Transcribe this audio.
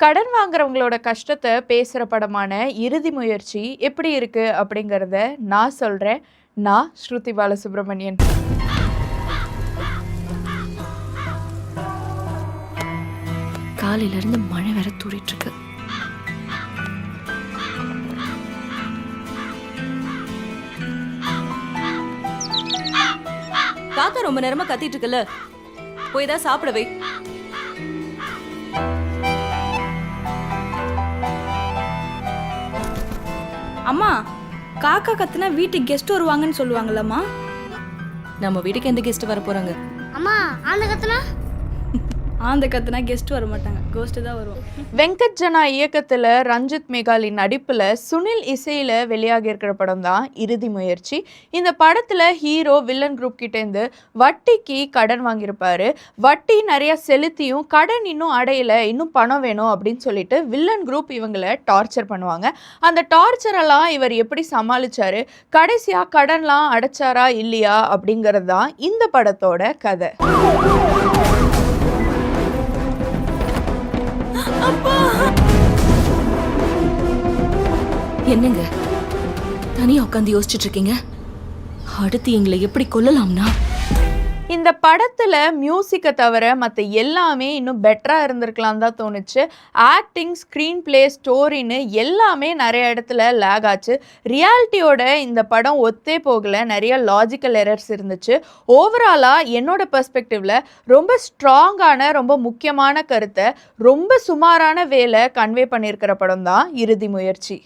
கடன் வாங்குறவங்களோட கஷ்டத்தை பேசுகிற படமான இறுதி முயற்சி எப்படி இருக்கு அப்படிங்கிறத நான் சொல்கிறேன். நான் ஸ்ருதி பாலசுப்ரமணியன். காலையிலேருந்து மழை வேற தூரிட்டு இருக்கு. காக்கா ரொம்ப நேரமா கத்திட்டு இருக்குல்ல, போய் தான் சாப்பிடவே. அம்மா, காக்கா கத்துனா வீட்டுக்கு கெஸ்ட் வருவாங்கன்னு சொல்லுவாங்கல்லம்மா. நம்ம வீட்டுக்கு எந்த கெஸ்ட் வர போறாங்க? அம்மா, ஆந்த கத்துனா ஆந்த கத்துனா கெஸ்ட் வர மாட்டாங்க, கோஸ்ட் தான் வரும். வெங்கட் ஜனா இயக்கத்தில் ரஞ்சித் மேகாலி நடிப்பில் சுனில் இசையில் வெளியாகி இருக்கிற படம் தான் இறுதி முயற்சி. இந்த படத்தில் ஹீரோ வில்லன் குரூப் கிட்டேருந்து வட்டிக்கு கடன் வாங்கியிருப்பாரு. வட்டி நிறையா செலுத்தியும் கடன் இன்னும் அடையலை, இன்னும் பணம் வேணும் அப்படின்னு சொல்லிட்டு வில்லன் குரூப் இவங்களை டார்ச்சர் பண்ணுவாங்க. அந்த டார்ச்சரெல்லாம் இவர் எப்படி சமாளிச்சாரு, கடைசியாக கடன்லாம் அடைச்சாரா இல்லையா அப்படிங்கிறது தான் இந்த படத்தோட கதை. என்னங்க தனியா உட்காந்து யோசிச்சுட்டு இருக்கீங்க? அடுத்து எங்களை எப்படி கொல்லலாம்னா? இந்த படத்தில் மியூசிக்கை தவிர மற்ற எல்லாமே இன்னும் பெட்டராக இருந்திருக்கலாம் தான் தோணுச்சு. ஆக்டிங், ஸ்க்ரீன் பிளே, ஸ்டோரின்னு எல்லாமே நிறைய இடத்துல லேக் ஆச்சு. ரியாலிட்டியோட இந்த படம் ஒத்தே போகலை, நிறைய லாஜிக்கல் எரர்ஸ் இருந்துச்சு. ஓவராலாக என்னோட பெர்ஸ்பெக்டிவில் ரொம்ப ஸ்ட்ராங்கான, ரொம்ப முக்கியமான கருத்தை ரொம்ப சுமாரான வேலை கன்வே பண்ணியிருக்கிற படம் தான் இறுதி முயற்சி.